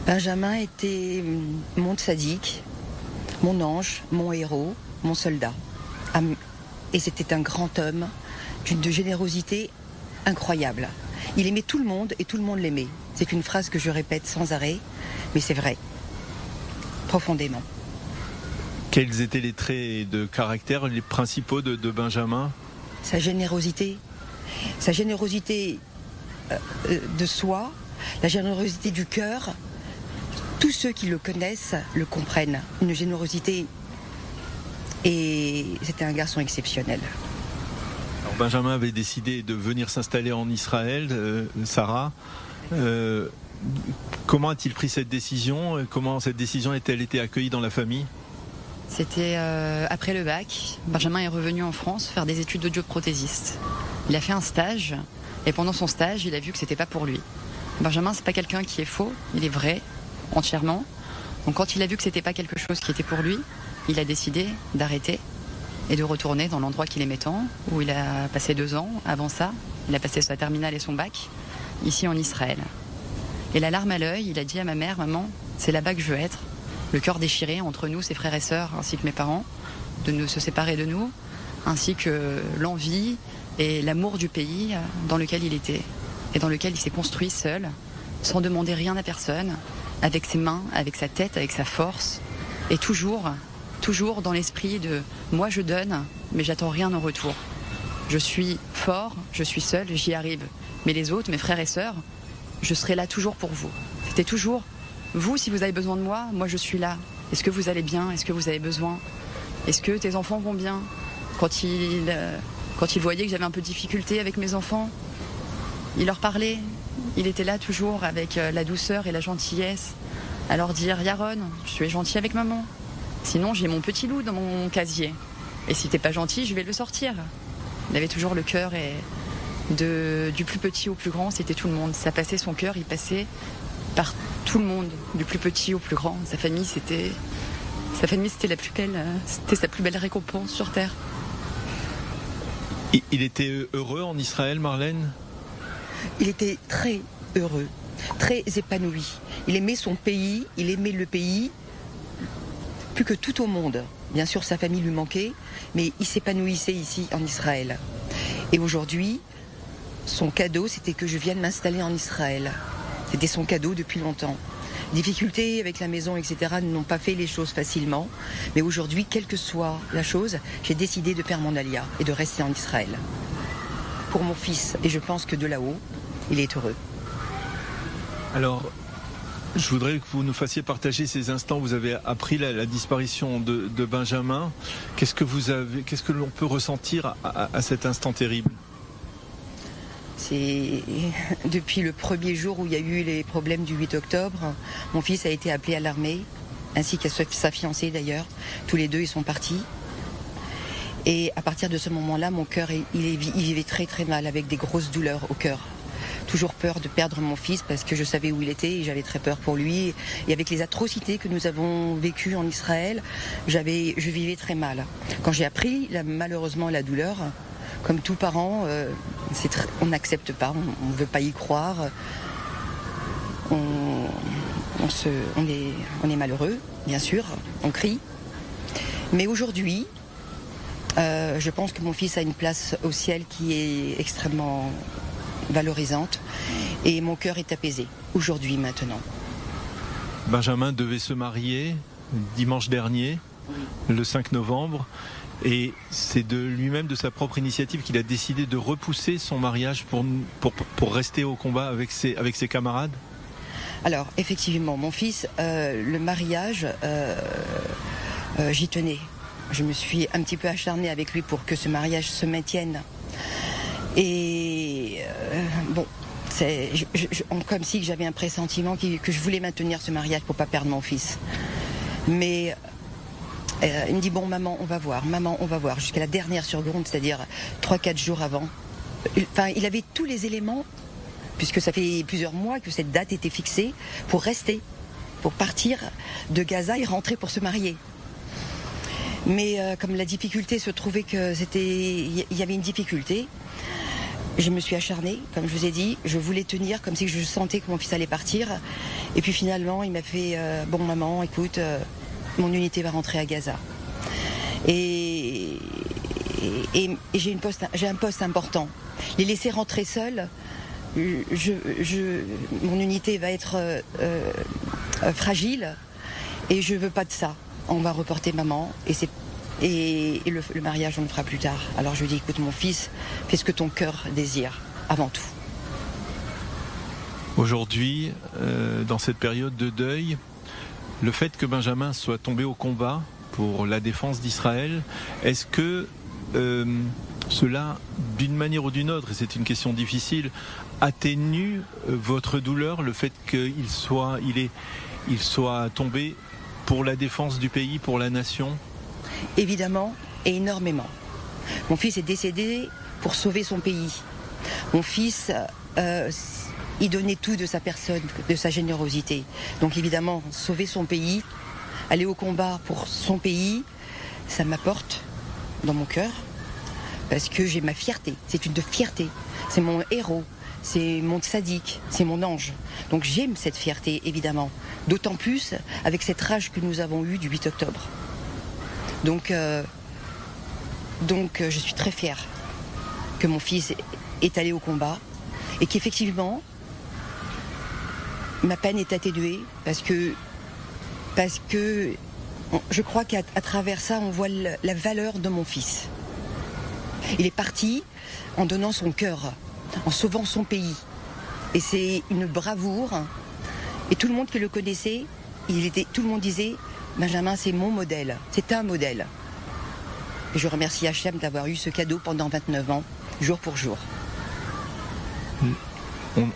Benjamin était mon tzaddik, mon ange, mon héros, mon soldat. Et c'était un grand homme d'une générosité incroyable. Il aimait tout le monde et tout le monde l'aimait. C'est une phrase que je répète sans arrêt, mais c'est vrai, profondément. Quels étaient les traits de caractère, les principaux de Benjamin ? Sa générosité de soi, la générosité du cœur. Tous ceux qui le connaissent le comprennent. Une générosité, et c'était un garçon exceptionnel. Alors Benjamin avait décidé de venir s'installer en Israël, Sarah. Comment a-t-il pris cette décision ? Comment cette décision a-t-elle été accueillie dans la famille ? C'était après le bac. Benjamin est revenu en France faire des études d'audioprothésiste. Il a fait un stage, et pendant son stage, il a vu que c'était pas pour lui. Benjamin, c'est pas quelqu'un qui est faux, il est vrai, entièrement. Donc quand il a vu que c'était pas quelque chose qui était pour lui, il a décidé d'arrêter et de retourner dans l'endroit qu'il aimait tant, où il a passé 2 ans. Avant ça, il a passé sa terminale et son bac, ici en Israël. Et la larme à l'œil, il a dit à ma mère, maman, c'est là-bas que je veux être. Le cœur déchiré entre nous, ses frères et sœurs, ainsi que mes parents, de ne se séparer de nous, ainsi que l'envie et l'amour du pays dans lequel il était, et dans lequel il s'est construit seul, sans demander rien à personne, avec ses mains, avec sa tête, avec sa force, et toujours dans l'esprit de « moi je donne, mais j'attends rien en retour. Je suis fort, je suis seul, j'y arrive. Mais les autres, mes frères et sœurs, je serai là toujours pour vous. » C'était toujours « vous, si vous avez besoin de moi, moi je suis là. Est-ce que vous allez bien? Est-ce que vous avez besoin? Est-ce que tes enfants vont bien ?» Quand il voyait que j'avais un peu de difficulté avec mes enfants, il leur parlait. Il était là toujours avec la douceur et la gentillesse, à leur dire « Yaron, je suis gentil avec maman. Sinon, j'ai mon petit loup dans mon casier. Et si t'es pas gentil, je vais le sortir. » Il avait toujours le cœur, et du plus petit au plus grand, c'était tout le monde. Ça passait son cœur, il passait par tout le monde, du plus petit au plus grand. Sa famille, c'était la plus belle, c'était sa plus belle récompense sur terre. Il était heureux en Israël, Marlène ? Il était très heureux, très épanoui. Il aimait son pays, il aimait le pays plus que tout au monde. Bien sûr, sa famille lui manquait, mais il s'épanouissait ici en Israël. Et aujourd'hui, son cadeau, c'était que je vienne m'installer en Israël. C'était son cadeau depuis longtemps. Difficultés avec la maison, etc. n'ont pas fait les choses facilement. Mais aujourd'hui, quelle que soit la chose, j'ai décidé de faire mon alia et de rester en Israël. Pour mon fils, et je pense que de là-haut, il est heureux. Alors, je voudrais que vous nous fassiez partager ces instants. Vous avez appris la disparition de Benjamin. Qu'est-ce que l'on peut ressentir à cet instant terrible ? C'est depuis le premier jour où il y a eu les problèmes du 8 octobre, mon fils a été appelé à l'armée, ainsi qu'à sa fiancée d'ailleurs. Tous les deux, ils sont partis. Et à partir de ce moment-là, mon cœur, il vivait très très mal, avec des grosses douleurs au cœur. Toujours peur de perdre mon fils parce que je savais où il était et j'avais très peur pour lui. Et avec les atrocités que nous avons vécues en Israël, je vivais très mal. Quand j'ai appris malheureusement la douleur, comme tout parent, on n'accepte pas, on ne veut pas y croire. On est malheureux, bien sûr, on crie. Mais aujourd'hui, je pense que mon fils a une place au ciel qui est extrêmement valorisante et mon cœur est apaisé, aujourd'hui, maintenant. Benjamin devait se marier dimanche dernier, le 5 novembre, et c'est de lui-même, de sa propre initiative, qu'il a décidé de repousser son mariage pour rester au combat avec ses camarades. Alors, effectivement, mon fils, le mariage, j'y tenais. Je me suis un petit peu acharnée avec lui pour que ce mariage se maintienne. Et c'est comme si j'avais un pressentiment que je voulais maintenir ce mariage pour pas perdre mon fils. Mais il me dit bon maman on va voir jusqu'à la dernière seconde, c'est-à-dire 3-4 jours avant. Enfin, il avait tous les éléments, puisque ça fait plusieurs mois que cette date était fixée, pour rester, pour partir de Gaza et rentrer pour se marier. Mais comme la difficulté se trouvait il y avait une difficulté, je me suis acharnée, comme je vous ai dit, je voulais tenir comme si je sentais que mon fils allait partir. Et puis finalement, il m'a fait bon maman, écoute, mon unité va rentrer à Gaza. Et j'ai un poste important. Les laisser rentrer seuls, mon unité va être fragile et je veux pas de ça. On va reporter maman et le mariage on le fera plus tard. Alors je lui dis écoute mon fils, fais ce que ton cœur désire avant tout. Aujourd'hui, dans cette période de deuil, le fait que Benjamin soit tombé au combat pour la défense d'Israël, est-ce que cela, d'une manière ou d'une autre, et c'est une question difficile, atténue votre douleur, le fait qu'il soit tombé pour la défense du pays, pour la nation ? Évidemment, et énormément. Mon fils est décédé pour sauver son pays. Mon fils, il donnait tout de sa personne, de sa générosité. Donc évidemment, sauver son pays, aller au combat pour son pays, ça m'apporte dans mon cœur, parce que j'ai ma fierté. C'est une fierté. C'est mon héros, c'est mon sadique, c'est mon ange. Donc j'aime cette fierté, évidemment. D'autant plus avec cette rage que nous avons eue du 8 octobre. Donc je suis très fière que mon fils est allé au combat et qu'effectivement ma peine est atténuée parce que je crois qu'à travers ça on voit la valeur de mon fils. Il est parti en donnant son cœur, en sauvant son pays. Et c'est une bravoure. Et tout le monde qui le connaissait, tout le monde disait Benjamin, c'est mon modèle, c'est un modèle. Et je remercie Hachem d'avoir eu ce cadeau pendant 29 ans, jour pour jour.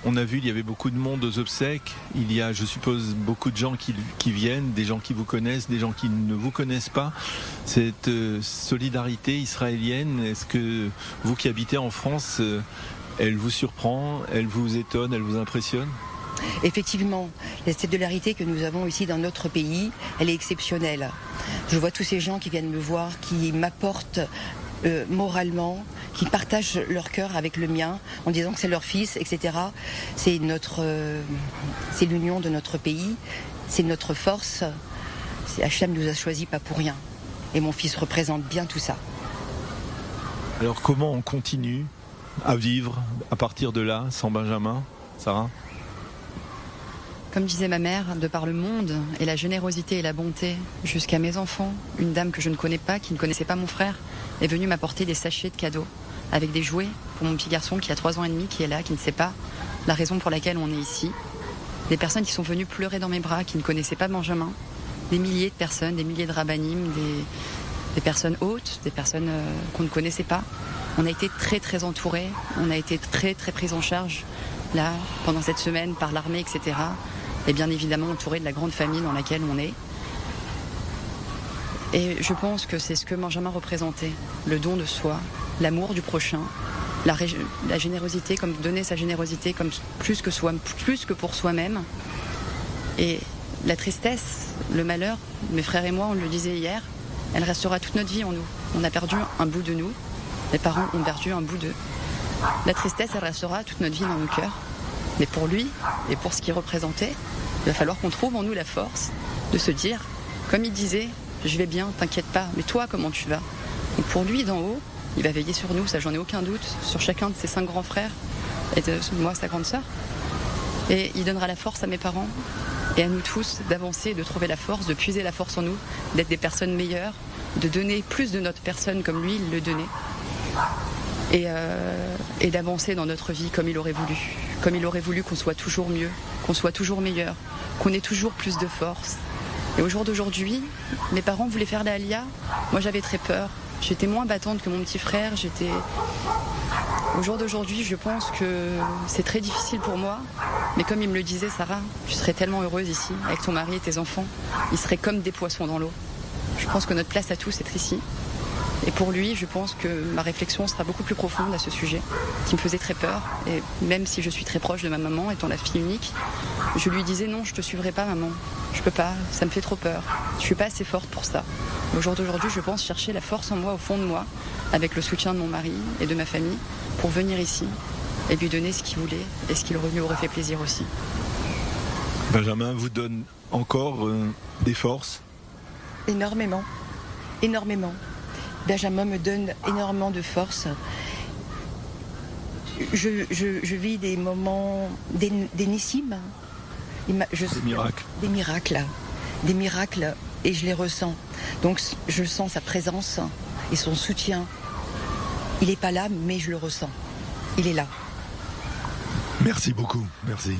On a vu, il y avait beaucoup de monde aux obsèques. Il y a, je suppose, beaucoup de gens qui viennent, des gens qui vous connaissent, des gens qui ne vous connaissent pas. Cette solidarité israélienne, est-ce que vous qui habitez en France, elle vous surprend, elle vous étonne, elle vous impressionne ? Effectivement, la solidarité que nous avons ici dans notre pays, elle est exceptionnelle. Je vois tous ces gens qui viennent me voir, qui m'apportent moralement, qui partagent leur cœur avec le mien en disant que c'est leur fils, etc. C'est l'union de notre pays, c'est notre force. Hachem nous a choisis pas pour rien. Et mon fils représente bien tout ça. Alors comment on continue à vivre à partir de là, sans Benjamin, Sarah ? Comme disait ma mère, de par le monde et la générosité et la bonté, jusqu'à mes enfants, une dame que je ne connais pas, qui ne connaissait pas mon frère, est venue m'apporter des sachets de cadeaux avec des jouets pour mon petit garçon qui a 3 ans et demi, qui est là, qui ne sait pas la raison pour laquelle on est ici. Des personnes qui sont venues pleurer dans mes bras, qui ne connaissaient pas Benjamin. Des milliers de personnes, des milliers de rabbinim, des personnes hautes, des personnes qu'on ne connaissait pas. On a été très très entourés, on a été très très pris en charge là pendant cette semaine par l'armée, etc. Et bien évidemment entouré de la grande famille dans laquelle on est. Et je pense que c'est ce que Benjamin représentait, le don de soi, l'amour du prochain, la générosité, comme donner sa générosité comme plus que pour soi-même. Et la tristesse, le malheur, mes frères et moi, on le disait hier, elle restera toute notre vie en nous. On a perdu un bout de nous, les parents ont perdu un bout d'eux. La tristesse, elle restera toute notre vie dans nos cœurs. Mais pour lui, et pour ce qu'il représentait, il va falloir qu'on trouve en nous la force de se dire, comme il disait, je vais bien, t'inquiète pas, mais toi, comment tu vas ? Donc pour lui, d'en haut, il va veiller sur nous, ça j'en ai aucun doute, sur chacun de ses 5 grands frères, et de moi, sa grande sœur. Et il donnera la force à mes parents, et à nous tous, d'avancer, de trouver la force, de puiser la force en nous, d'être des personnes meilleures, de donner plus de notre personne comme lui, il le donnait. Et d'avancer dans notre vie comme il aurait voulu. Comme il aurait voulu qu'on soit toujours mieux, qu'on soit toujours meilleur, qu'on ait toujours plus de force. Et au jour d'aujourd'hui, mes parents voulaient faire la Aliyah. Moi, j'avais très peur. J'étais moins battante que mon petit frère. Au jour d'aujourd'hui, je pense que c'est très difficile pour moi. Mais comme il me le disait, Sarah, tu serais tellement heureuse ici, avec ton mari et tes enfants. Ils seraient comme des poissons dans l'eau. Je pense que notre place à tous est ici. Et pour lui, je pense que ma réflexion sera beaucoup plus profonde à ce sujet, qui me faisait très peur. Et même si je suis très proche de ma maman, étant la fille unique, je lui disais non, je te suivrai pas, maman. Je peux pas, ça me fait trop peur. Je suis pas assez forte pour ça. Au jour d'aujourd'hui, je pense chercher la force en moi, au fond de moi, avec le soutien de mon mari et de ma famille, pour venir ici et lui donner ce qu'il voulait et ce qui lui aurait fait plaisir aussi. Benjamin vous donne encore des forces? Énormément. Énormément. Benjamin me donne énormément de force. Je vis des moments d'énissime. Des miracles. Des miracles, et je les ressens. Donc je sens sa présence et son soutien. Il n'est pas là, mais je le ressens. Il est là. Merci beaucoup. Merci.